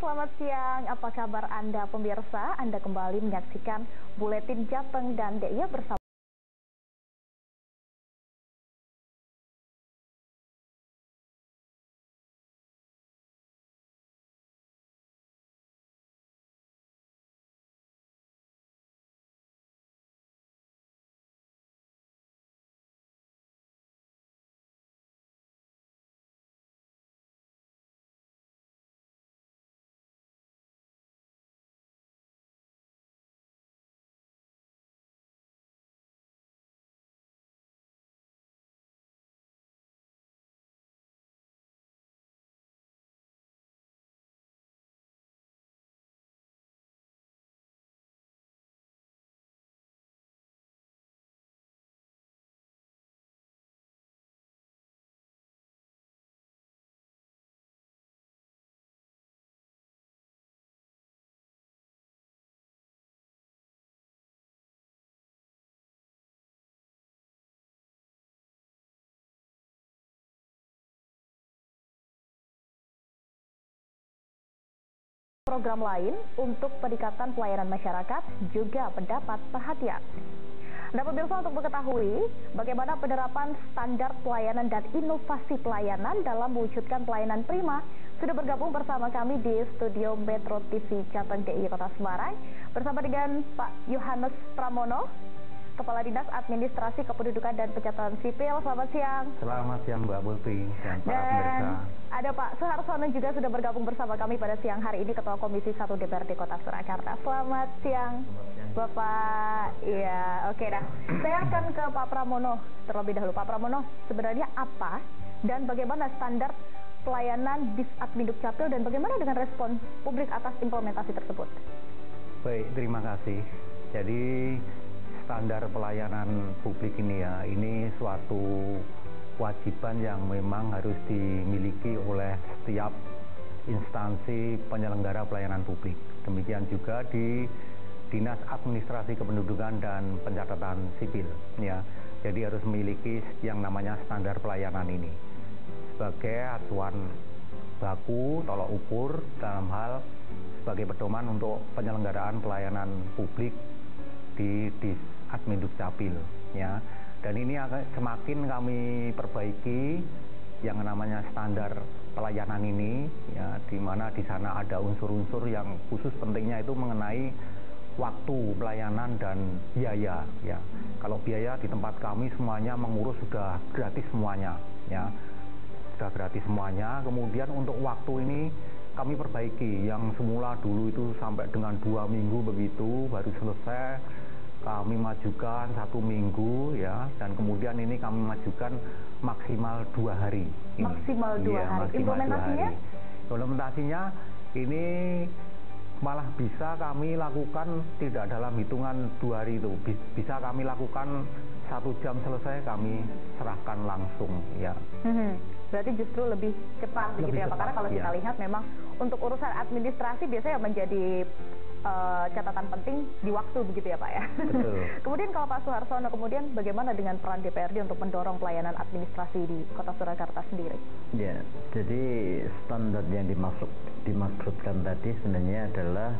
Selamat siang, apa kabar Anda pemirsa? Anda kembali menyaksikan Buletin Jateng dan DIY bersama program lain untuk peningkatan pelayanan masyarakat juga mendapat perhatian. Nah pemirsa, untuk mengetahui bagaimana penerapan standar pelayanan dan inovasi pelayanan dalam mewujudkan pelayanan prima, sudah bergabung bersama kami di studio Metro TV Jateng DIY Kota Semarang bersama dengan Pak Yohanes Pramono, Kepala Dinas Administrasi Kependudukan dan Pencatatan Sipil. Selamat siang. Selamat siang Mbak Putri dan para pemirsa. Ada Pak Suharsono juga sudah bergabung bersama kami pada siang hari ini, Ketua Komisi 1 DPRD Kota Surakarta. Selamat siang Bapak. Iya, oke dah. Saya akan ke Pak Pramono terlebih dahulu. Pak Pramono, sebenarnya apa dan bagaimana standar pelayanan Disatminduk Capil dan bagaimana dengan respon publik atas implementasi tersebut? Baik, terima kasih. Jadi standar pelayanan publik ini ini suatu kewajiban yang memang harus dimiliki oleh setiap instansi penyelenggara pelayanan publik. Demikian juga di Dinas Administrasi Kependudukan dan Pencatatan Sipil, ya. Jadi harus memiliki yang namanya standar pelayanan ini sebagai acuan baku tolok ukur dalam hal sebagai pedoman untuk penyelenggaraan pelayanan publik di Disatminduk Capil, ya. Dan ini semakin kami perbaiki yang namanya standar pelayanan ini, ya, di mana di sana ada unsur-unsur yang khusus pentingnya itu mengenai waktu pelayanan dan biaya, ya. Kalau biaya di tempat kami semuanya mengurus sudah gratis semuanya, ya, sudah gratis semuanya. Kemudian untuk waktu ini kami perbaiki, yang semula dulu itu sampai dengan 2 minggu begitu baru selesai, kami majukan 1 minggu, ya, dan kemudian ini kami majukan maksimal 2 hari. Maksimal 2 hari. Implementasinya? Implementasinya ini malah bisa kami lakukan tidak dalam hitungan 2 hari itu, bisa kami lakukan 1 jam selesai kami serahkan langsung, ya. Berarti justru lebih cepat begitu ya Pak, karena kalau kita lihat memang untuk urusan administrasi biasanya menjadi catatan penting di waktu begitu ya Pak ya. Betul. Kemudian kalau Pak Suharsono, kemudian bagaimana dengan peran DPRD untuk mendorong pelayanan administrasi di Kota Surakarta sendiri? Ya, jadi standar yang dimaksudkan tadi sebenarnya adalah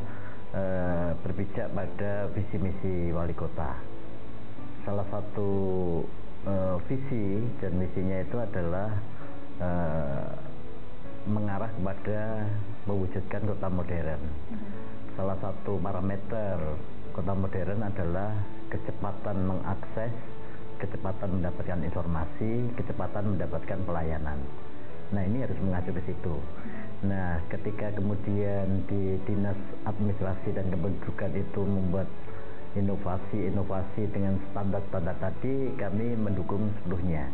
berpijak pada visi misi wali kota. Salah satu visi dan misinya itu adalah mengarah kepada mewujudkan kota modern. Salah satu parameter kota modern adalah kecepatan mengakses, kecepatan mendapatkan informasi, kecepatan mendapatkan pelayanan. Nah, ini harus mengacu ke situ. Nah, ketika kemudian di Dinas Administrasi dan Kependudukan itu membuat inovasi-inovasi dengan standar-standar tadi, kami mendukung sepenuhnya.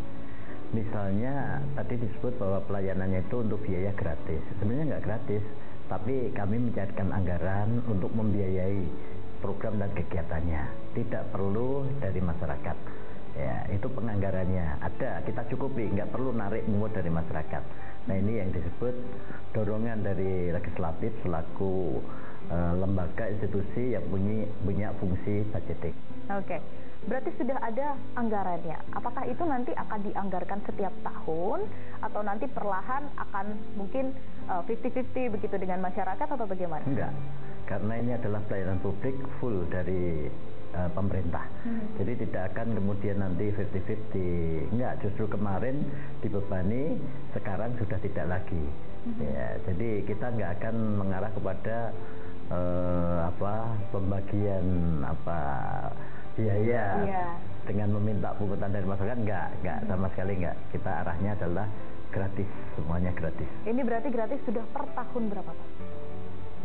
Misalnya tadi disebut bahwa pelayanannya itu untuk biaya gratis. Sebenarnya nggak gratis, tapi kami mencairkan anggaran untuk membiayai program dan kegiatannya. Tidak perlu dari masyarakat. Ya, itu penganggarannya ada, kita cukupi, nggak perlu narik mungut dari masyarakat. Nah, ini yang disebut dorongan dari legislatif selaku lembaga institusi yang punya fungsi budgeting. Oke. Berarti sudah ada anggarannya. Apakah itu nanti akan dianggarkan setiap tahun atau nanti perlahan akan mungkin 50-50 begitu dengan masyarakat atau bagaimana? Enggak, karena ini adalah pelayanan publik full dari pemerintah. Jadi tidak akan kemudian nanti 50-50. Enggak, justru kemarin dibebani, sekarang sudah tidak lagi. Ya, jadi kita enggak akan mengarah kepada pembagian biaya dengan meminta pungutan dari masyarakat, enggak sama sekali enggak. Kita arahnya adalah gratis, semuanya gratis. Ini berarti gratis sudah per tahun berapa Pak?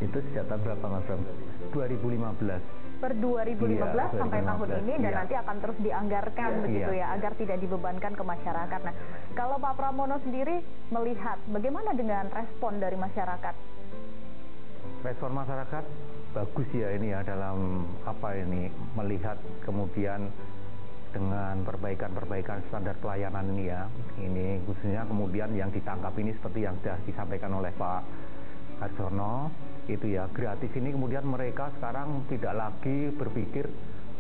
Itu sejak tahun berapa Mas Bram? 2015. Per 2015 sampai tahun ini dan nanti akan terus dianggarkan begitu ya, agar tidak dibebankan ke masyarakat. Nah, kalau Pak Pramono sendiri melihat bagaimana dengan respon dari masyarakat? Respon masyarakat bagus ya ini ya dalam melihat kemudian dengan perbaikan standar pelayanan ini ya. Ini khususnya kemudian yang ditangkap ini seperti yang sudah disampaikan oleh Pak Harsono itu ya, gratis ini kemudian mereka sekarang tidak lagi berpikir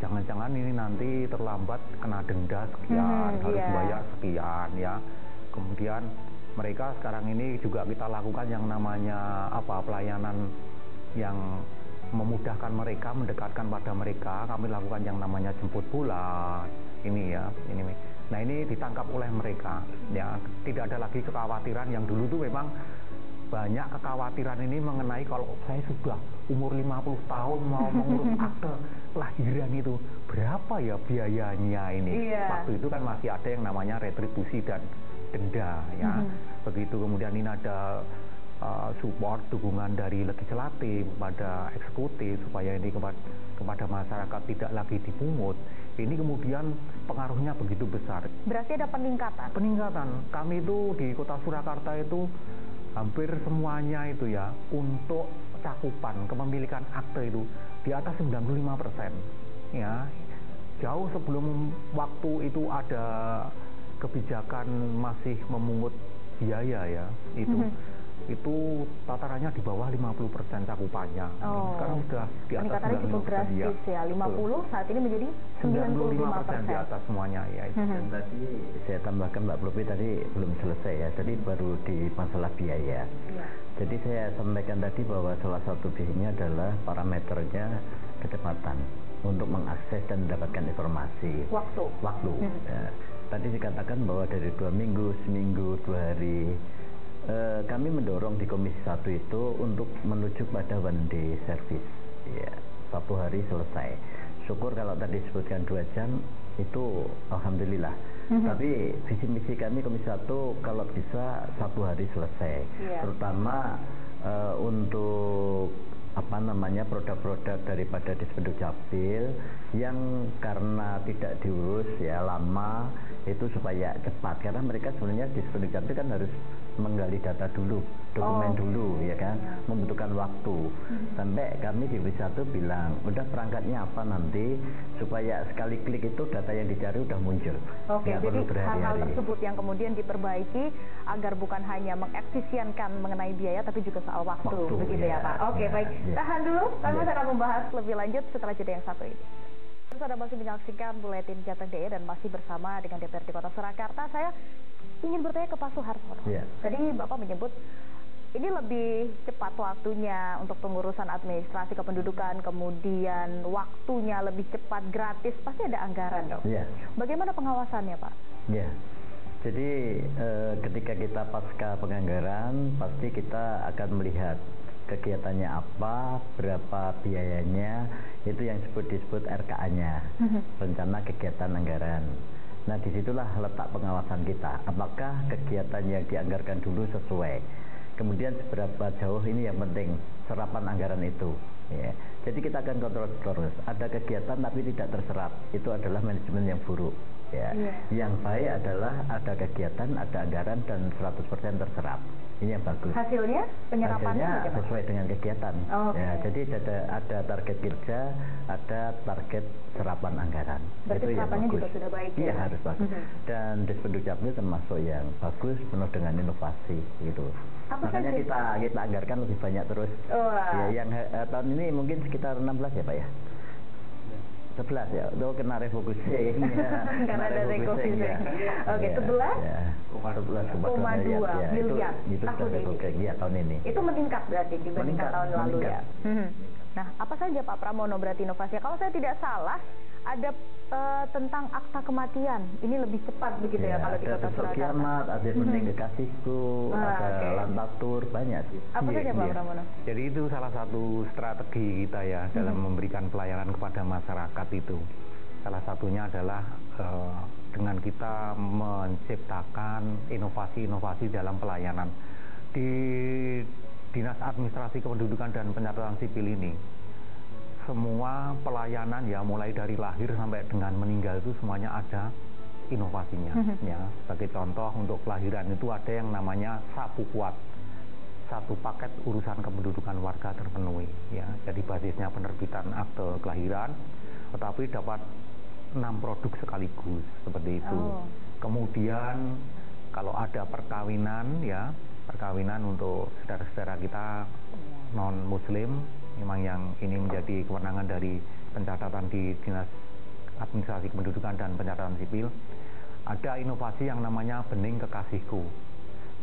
jangan-jangan ini nanti terlambat kena denda sekian, harus bayar sekian ya. Kemudian mereka sekarang ini juga kita lakukan yang namanya pelayanan yang memudahkan mereka, mendekatkan pada mereka. Kami lakukan yang namanya jemput bola ini ya, nah ini ditangkap oleh mereka ya. Tidak ada lagi kekhawatiran yang dulu tuh memang banyak kekhawatiran ini mengenai kalau saya sudah umur 50 tahun mau mengurus akte kelahiran itu berapa ya biayanya ini. Waktu itu kan masih ada yang namanya retribusi dan denda ya. Begitu kemudian ini ada support, dukungan dari legislatif kepada eksekutif supaya ini kepada masyarakat tidak lagi dipungut. Ini kemudian pengaruhnya begitu besar. Berarti ada peningkatan? Peningkatan. Kami itu di Kota Surakarta itu hampir semuanya itu ya, untuk cakupan kepemilikan akte itu di atas 95% ya. Jauh sebelum waktu itu ada kebijakan masih memungut biaya ya, itu tatarannya di bawah 50% cakupannya. Sekarang sudah di atas 95%. Cukup drastis ya, 50 saat ini menjadi 95% di atas semuanya ya. Dan tadi saya tambahkan Mbak Plupi tadi belum selesai ya, tadi baru di masalah biaya. Jadi saya sampaikan tadi bahwa salah satu biayanya adalah parameternya kecepatan untuk mengakses dan mendapatkan informasi. Waktu. Ya. Tadi dikatakan bahwa dari 2 minggu, seminggu, 2 hari. Kami mendorong di Komisi 1 itu untuk menuju pada one day service ya, 1 hari selesai. Syukur kalau tadi disebutkan 2 jam itu alhamdulillah. Tapi visi misi kami Komisi 1 kalau bisa 1 hari selesai, terutama untuk produk-produk daripada Dispenduk Capil yang karena tidak diurus ya lama, itu supaya cepat, karena mereka sebenarnya Dispenduk Capil kan harus menggali data dulu, dokumen dulu ya kan, membutuhkan waktu. Sampai kami di Komisi 1 bilang udah perangkatnya apa nanti supaya sekali klik itu data yang dicari udah muncul. Jadi hal-hal tersebut yang kemudian diperbaiki agar bukan hanya mengefisienkan mengenai biaya tapi juga soal waktu begitu ya Pak. Baik. Tahan dulu, kami akan membahas lebih lanjut setelah jeda yang satu ini. Anda masih menyaksikan Buletin Jateng DE dan masih bersama dengan DPRD Kota Surakarta. Saya ingin bertanya ke Pak Suharsono. Tadi Bapak menyebut ini lebih cepat waktunya untuk pengurusan administrasi kependudukan, kemudian waktunya lebih cepat, gratis, pasti ada anggaran dong. Bagaimana pengawasannya Pak? Jadi ketika kita pasca penganggaran, pasti kita akan melihat kegiatannya apa, berapa biayanya, itu yang disebut RKA-nya, rencana kegiatan anggaran. Nah disitulah letak pengawasan kita, apakah kegiatan yang dianggarkan dulu sesuai, kemudian seberapa jauh, ini yang penting, serapan anggaran itu ya. Jadi kita akan kontrol terus, ada kegiatan tapi tidak terserap, itu adalah manajemen yang buruk ya. Yang baik adalah ada kegiatan, ada anggaran dan 100% terserap ini yang bagus. Hasilnya penyerapannya Hasilnya sesuai dengan kegiatan. Okay. Ya, jadi ada target kerja, ada target serapan anggaran. Berarti itu serapannya juga sudah baik. Iya, harus bagus. Dan Dispenduk Capil termasuk yang bagus, penuh dengan inovasi gitu. Makanya kita anggarkan lebih banyak terus. Ya, yang tahun ini mungkin sekitar 16 ya Pak ya. 11 ya, itu kena refocusing ya. Karena ada refocusing ya. Oke, 11,2 miliar itu tahun ini. Ya, tahun ini. Itu meningkat berarti dibandingkan tahun lalu ya. Nah, apa saja Pak Pramono berarti inovasinya? Kalau saya tidak salah, ada tentang akta kematian. Ini lebih cepat begitu ya kalau di Kota Surakarta. Kiamat, ada Bening Kekasihku, ada Lantatur, banyak sih. Apa saja Pak Pramono? Jadi itu salah satu strategi kita ya dalam memberikan pelayanan kepada masyarakat itu. Salah satunya adalah dengan kita menciptakan inovasi-inovasi dalam pelayanan. Di Dinas Administrasi Kependudukan dan Pencatatan Sipil ini, semua pelayanan ya mulai dari lahir sampai dengan meninggal itu semuanya ada inovasinya. Ya, sebagai contoh untuk kelahiran itu ada yang namanya Sapu Kuat. Satu paket urusan kependudukan warga terpenuhi. Ya, jadi basisnya penerbitan akte kelahiran, tetapi dapat 6 produk sekaligus seperti itu. Kemudian kalau ada perkawinan ya, perkawinan untuk saudara-saudara kita non Muslim, memang yang ini menjadi kewenangan dari pencatatan di Dinas Administrasi Kependudukan dan Pencatatan Sipil. Ada inovasi yang namanya Bening Kekasihku,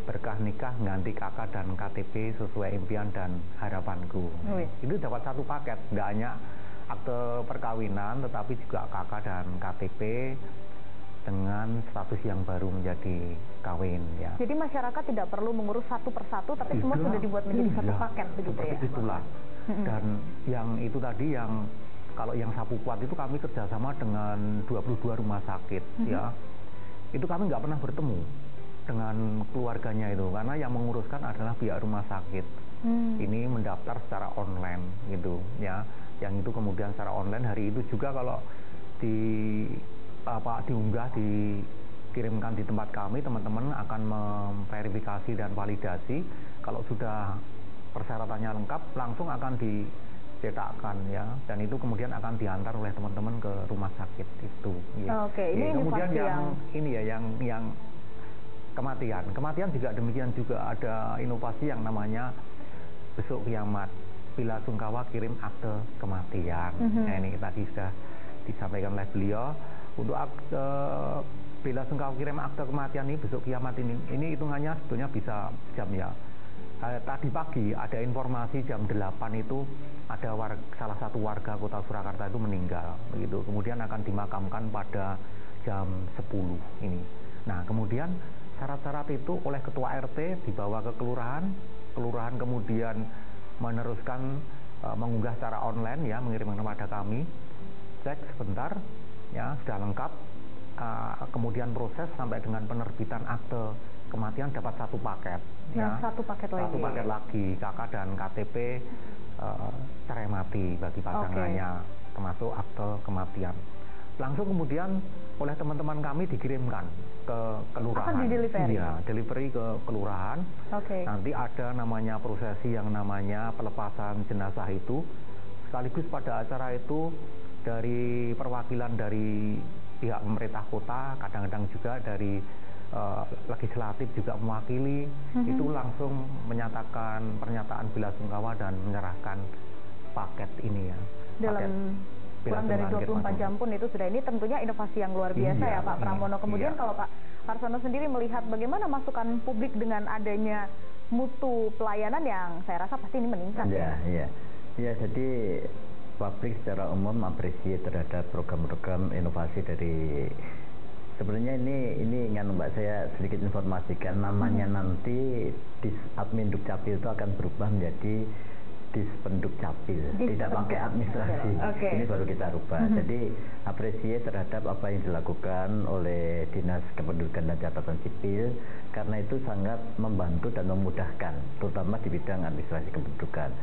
berkah nikah ganti kakak dan KTP sesuai impian dan harapanku. Itu dapat satu paket, nggak hanya akte perkawinan tetapi juga kakak dan KTP dengan status yang baru menjadi kawin ya. Jadi masyarakat tidak perlu mengurus satu persatu, tapi semua sudah dibuat menjadi satu paket begitu ya. Itulah. Dan yang itu tadi yang kalau yang Sapu Kuat itu kami kerjasama dengan 22 rumah sakit ya. Itu kami nggak pernah bertemu dengan keluarganya itu karena yang menguruskan adalah pihak rumah sakit. Ini mendaftar secara online gitu ya. Yang itu kemudian secara online hari itu juga kalau diunggah dikirimkan di tempat kami, teman-teman akan memverifikasi dan validasi. Kalau sudah persyaratannya lengkap langsung akan dicetakkan ya, dan itu kemudian akan diantar oleh teman-teman ke rumah sakit itu ya. Ini kemudian yang kematian juga demikian, juga ada inovasi yang namanya Besuk Kiamat, bila sungkawa kirim akte kematian. Nah, ini tadi sudah disampaikan oleh beliau. Untuk akte bila sungkawa kirim akte kematian ini, Besuk Kiamat ini hitungannya sebetulnya bisa jam ya. Tadi pagi ada informasi jam 8 itu ada salah satu warga Kota Surakarta itu meninggal begitu. Kemudian akan dimakamkan pada jam 10 ini. Nah, kemudian syarat-syarat itu oleh ketua RT dibawa ke kelurahan kemudian meneruskan mengunggah secara online ya, mengirimkan kepada kami, cek sebentar ya sudah lengkap, kemudian proses sampai dengan penerbitan akte kematian dapat satu paket. Nah, ya. Satu paket lagi kakak dan KTP cerai mati bagi pasangannya, termasuk akte kematian. Langsung kemudian oleh teman-teman kami dikirimkan ke kelurahan. Akan di-delivery? Iya, delivery ke kelurahan. Nanti ada namanya prosesi yang namanya pelepasan jenazah itu. Sekaligus pada acara itu dari perwakilan dari pihak pemerintah kota, kadang-kadang juga dari legislatif juga mewakili, itu langsung menyatakan pernyataan bela sungkawa dan menyerahkan paket ini ya. Dalam kurang dari 24 jam pun itu sudah. Ini tentunya inovasi yang luar biasa ya Pak Pramono. Kemudian kalau Pak Harsono sendiri melihat bagaimana masukan publik dengan adanya mutu pelayanan yang saya rasa pasti ini meningkat. Ya, jadi publik secara umum apresiasi terhadap program-program inovasi dari, sebenarnya ini ingin Mbak saya sedikit informasikan, namanya nanti Disadmin Dukcapil itu akan berubah menjadi Dispenduk Capil, tidak pakai administrasi. Ini baru kita rubah. Jadi apresiasi terhadap apa yang dilakukan oleh Dinas Kependudukan dan Catatan Sipil, karena itu sangat membantu dan memudahkan, terutama di bidang administrasi kependudukan.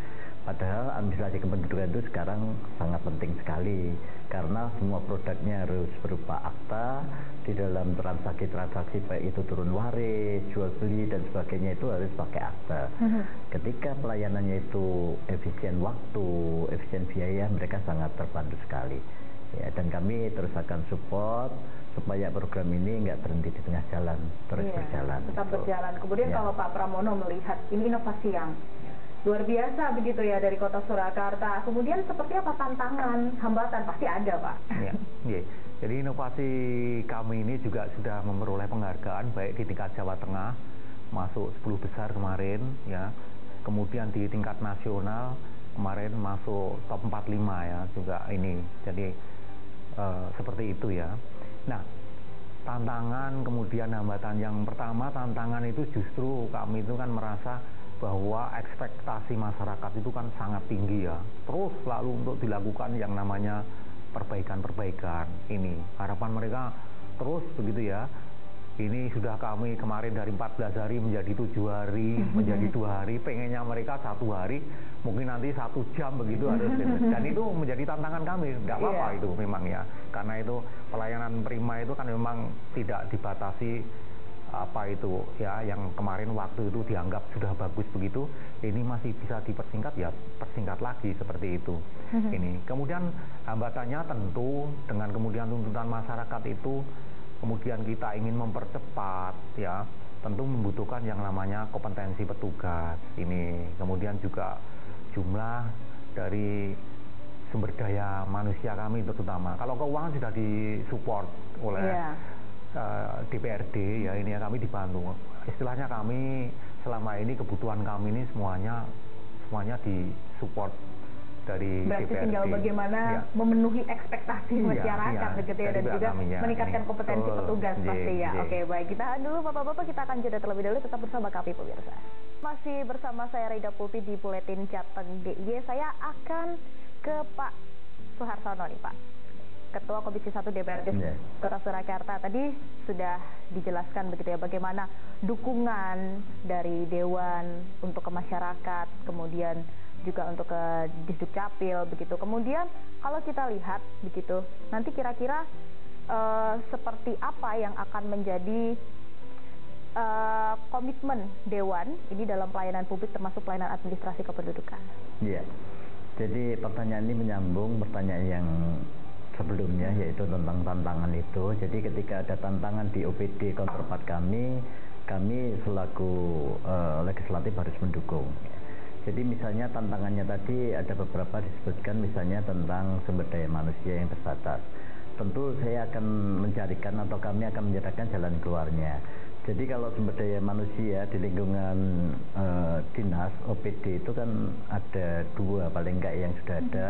Padahal administrasi kependudukan itu sekarang sangat penting sekali karena semua produknya harus berupa akta di dalam transaksi-transaksi baik itu turun waris, jual beli dan sebagainya itu harus pakai akta. Ketika pelayanannya itu efisien waktu, efisien biaya, mereka sangat terbantu sekali. Ya, dan kami terus akan support supaya program ini nggak berhenti di tengah jalan, terus berjalan. Tetap berjalan. Kemudian kalau Pak Pramono melihat ini inovasi yang luar biasa begitu ya dari Kota Surakarta. Kemudian seperti apa tantangan, hambatan? Pasti ada, Pak. Ya. Jadi inovasi kami ini juga sudah memperoleh penghargaan baik di tingkat Jawa Tengah, masuk 10 besar kemarin, ya. Kemudian di tingkat nasional kemarin masuk top 45 ya juga ini. Jadi seperti itu ya. Nah, tantangan kemudian hambatan yang pertama, tantangan itu justru kami itu kan merasa bahwa ekspektasi masyarakat itu kan sangat tinggi ya, terus selalu untuk dilakukan yang namanya perbaikan-perbaikan ini. Harapan mereka terus begitu ya. Ini sudah kami kemarin dari 14 hari menjadi 7 hari, menjadi 2 hari, pengennya mereka 1 hari, mungkin nanti 1 jam begitu harus. Dan itu menjadi tantangan kami, nggak apa-apa itu memang ya. Karena itu pelayanan prima itu kan memang tidak dibatasi apa itu ya, yang kemarin waktu itu dianggap sudah bagus begitu, ini masih bisa dipersingkat ya, persingkat lagi seperti itu. Ini kemudian hambatannya tentu dengan kemudian tuntutan masyarakat itu, kemudian kita ingin mempercepat ya, tentu membutuhkan yang namanya kompetensi petugas ini, kemudian juga jumlah dari sumber daya manusia kami terutama. Kalau keuangan sudah disupport oleh DPRD ya, ini ya, kami dibantu. Istilahnya kami selama ini kebutuhan kami ini semuanya disupport dari berarti DPRD. Tinggal bagaimana memenuhi ekspektasi masyarakat begitu ya, dan juga meningkatkan kompetensi petugas pasti ya. Oke, baik, kita dulu Bapak-bapak, kita akan jeda terlebih dahulu, tetap bersama kami pemirsa. Masih bersama saya Rida Pulpi di Buletin Jateng DIY. Saya akan ke Pak Suharsono nih, Pak, Ketua Komisi 1 DPRD Kota Surakarta. Tadi sudah dijelaskan begitu ya bagaimana dukungan dari Dewan untuk ke masyarakat, kemudian juga untuk ke Disduk Capil begitu. Kemudian kalau kita lihat begitu, nanti kira-kira seperti apa yang akan menjadi komitmen Dewan ini dalam pelayanan publik termasuk pelayanan administrasi kependudukan? Iya. Jadi pertanyaan ini menyambung pertanyaan yang sebelumnya, yaitu tentang tantangan itu. Jadi ketika ada tantangan di OPD counterpart kami selaku legislatif harus mendukung. Jadi misalnya tantangannya tadi ada beberapa disebutkan, misalnya tentang sumber daya manusia yang terbatas. Tentu saya akan mencarikan atau kami akan mencarikan jalan keluarnya. Jadi kalau sumber daya manusia di lingkungan dinas OPD itu kan ada 2 paling enggak yang sudah ada,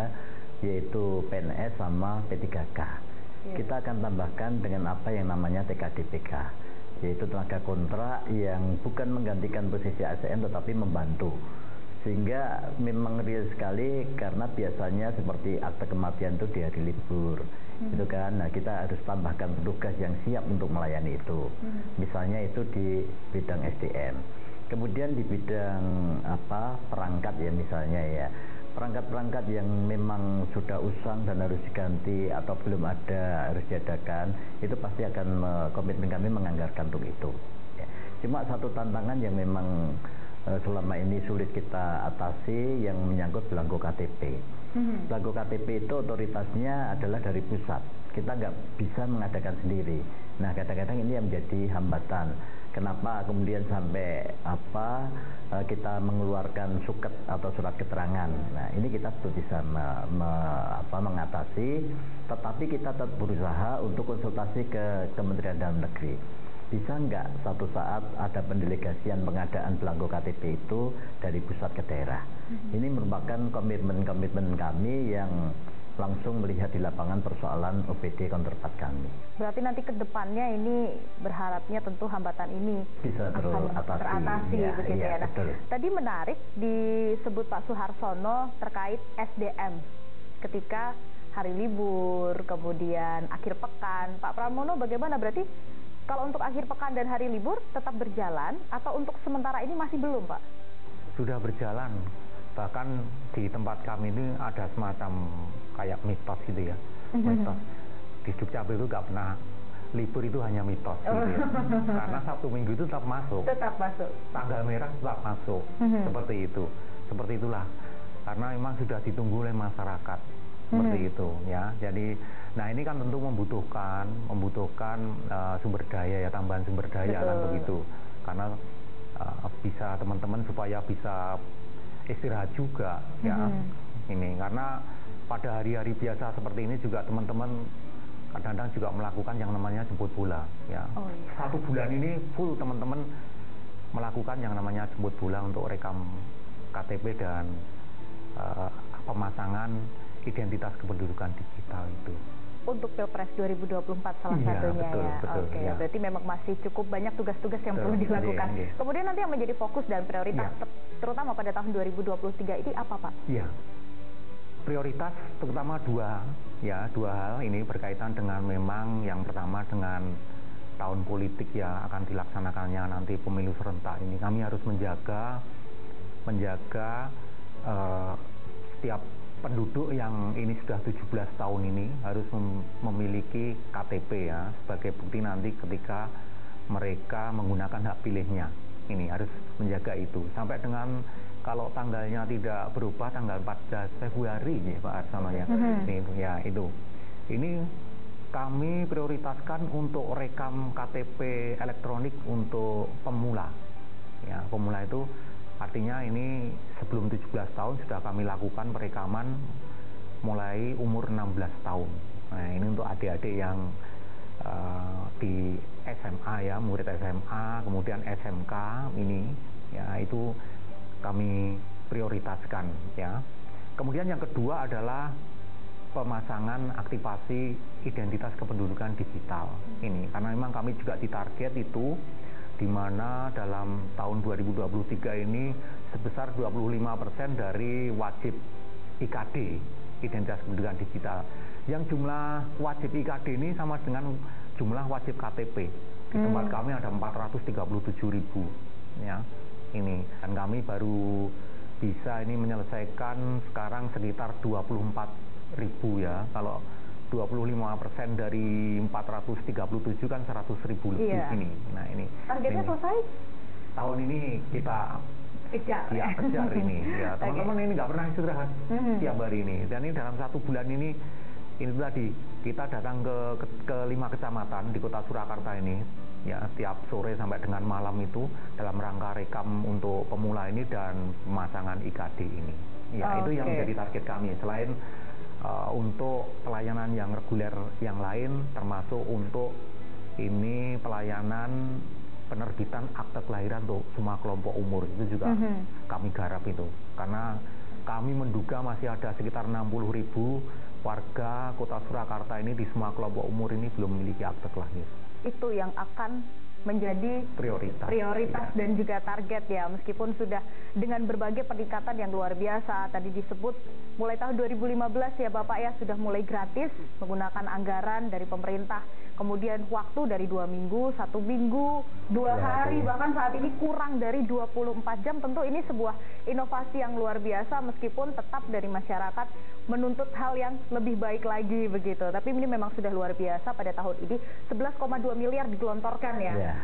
yaitu PNS sama P3K. Kita akan tambahkan dengan apa yang namanya TKDPK, yaitu tenaga kontrak yang bukan menggantikan posisi ASN tetapi membantu. Sehingga memang real sekali, karena biasanya seperti akte kematian itu di hari libur, gitu kan. Nah, kita harus tambahkan petugas yang siap untuk melayani itu. Misalnya itu di bidang SDM. Kemudian di bidang perangkat ya, misalnya ya. Perangkat-perangkat yang memang sudah usang dan harus diganti atau belum ada harus diadakan, itu pasti akan komitmen kami menganggarkan untuk itu. Ya. Cuma satu tantangan yang memang selama ini sulit kita atasi yang menyangkut belangko KTP. Belangko KTP itu otoritasnya adalah dari pusat. Kita nggak bisa mengadakan sendiri. Nah, kadang-kadang ini yang menjadi hambatan. Kenapa kemudian sampai kita mengeluarkan suket atau surat keterangan. Nah, ini kita belum bisa mengatasi, tetapi kita tetap berusaha untuk konsultasi ke Kementerian Dalam Negeri. Bisa nggak satu saat ada pendelegasian pengadaan belangko KTP itu dari pusat ke daerah. Ini merupakan komitmen kami yang langsung melihat di lapangan persoalan OPD counterpart kami. Berarti nanti ke depannya ini berharapnya tentu hambatan ini bisa teratasi ya, begitu ya. Nah, betul. tadi menarik disebut Pak Suharsono terkait SDM ketika hari libur, kemudian akhir pekan. Pak Pramono bagaimana, berarti kalau untuk akhir pekan dan hari libur tetap berjalan atau untuk sementara ini masih belum, Pak? Sudah berjalan Bahkan di tempat kami ini ada semacam kayak mitos gitu ya. Mitos. Di Dukcapil itu nggak pernah libur, itu hanya mitos gitu ya. Karena Sabtu Minggu itu tetap masuk. Tetap masuk. Tanggal merah tetap masuk. Seperti itu. Seperti itulah. Karena memang sudah ditunggu oleh masyarakat. Seperti itu ya. Jadi nah ini kan tentu membutuhkan sumber daya ya, tambahan sumber daya kan begitu. Karena bisa teman-teman supaya bisa istirahat juga ya. Ini karena pada hari-hari biasa seperti ini juga teman-teman kadang-kadang juga melakukan yang namanya jemput bola ya. Satu bulan ini full teman-teman melakukan yang namanya jemput bola untuk rekam KTP dan pemasangan identitas kependudukan digital itu. Untuk Pilpres 2024 salah satunya betul, ya. Betul, Oke, ya. Berarti memang masih cukup banyak tugas-tugas yang perlu dilakukan. Kemudian nanti yang menjadi fokus dan prioritas terutama pada tahun 2023 ini apa, Pak? Iya. Prioritas terutama dua hal ini berkaitan dengan memang yang pertama dengan tahun politik ya akan dilaksanakannya nanti pemilu serentak ini. Kami harus menjaga setiap penduduk yang ini sudah 17 tahun ini harus memiliki KTP ya sebagai bukti nanti ketika mereka menggunakan hak pilihnya. Ini harus menjaga itu sampai dengan kalau tanggalnya tidak berubah tanggal 14 Februari ya Pak Arsono ya. Ini kami prioritaskan untuk rekam KTP elektronik untuk pemula. Ya, pemula itu artinya ini sebelum 17 tahun sudah kami lakukan perekaman mulai umur 16 tahun. Nah, ini untuk adik-adik yang di SMA ya, murid SMA, kemudian SMK ini ya itu kami prioritaskan ya. Kemudian yang kedua adalah pemasangan aktivasi identitas kependudukan digital ini karena memang kami juga ditarget itu di mana dalam tahun 2023 ini sebesar 25% dari wajib IKD, identitas kependudukan digital. Yang jumlah wajib IKD ini sama dengan jumlah wajib KTP. Di tempat kami ada 437.000 ya. Ini dan kami baru bisa ini menyelesaikan sekarang sekitar 24.000 ya. Kalau 25% dari 437 kan 100.000 lebih ini. Nah ini. Targetnya selesai? Tahun ini kita kejar ini. Ya teman-teman ini nggak pernah istirahat tiap hari ini. Dan ini dalam 1 bulan ini tadi kita datang ke 5 kecamatan di Kota Surakarta ini. Ya tiap sore sampai dengan malam itu dalam rangka rekam untuk pemula ini dan pemasangan IKD ini. Ya itu yang menjadi target kami. Selain untuk pelayanan yang reguler yang lain termasuk untuk ini pelayanan penerbitan akte kelahiran untuk semua kelompok umur itu juga kami garap itu karena kami menduga masih ada sekitar 60.000 warga Kota Surakarta ini di semua kelompok umur ini belum memiliki akte kelahiran. Itu yang akan menjadi prioritas dan juga target ya, meskipun sudah dengan berbagai peningkatan yang luar biasa. Tadi disebut mulai tahun 2015 ya Bapak ya sudah mulai gratis menggunakan anggaran dari pemerintah, kemudian waktu dari 2 minggu, 1 minggu, 2 hari, bahkan saat ini kurang dari 24 jam. Tentu ini sebuah inovasi yang luar biasa meskipun tetap dari masyarakat menuntut hal yang lebih baik lagi begitu. Tapi ini memang sudah luar biasa pada tahun ini 11,2 miliar digelontorkan ya.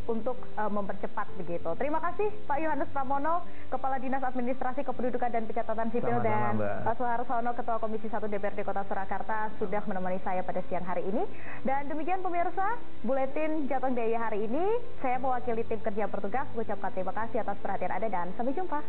Untuk mempercepat begitu. Terima kasih Pak Yohanes Pramono, Kepala Dinas Administrasi Kependudukan dan Pencatatan Sipil, dan Pak Suharsono, Ketua Komisi 1 DPRD Kota Surakarta sudah menemani saya pada siang hari ini. Dan demikian pemirsa, Buletin Jateng Daya hari ini. Saya mewakili tim kerja bertugas mengucapkan terima kasih atas perhatian Anda dan sampai jumpa.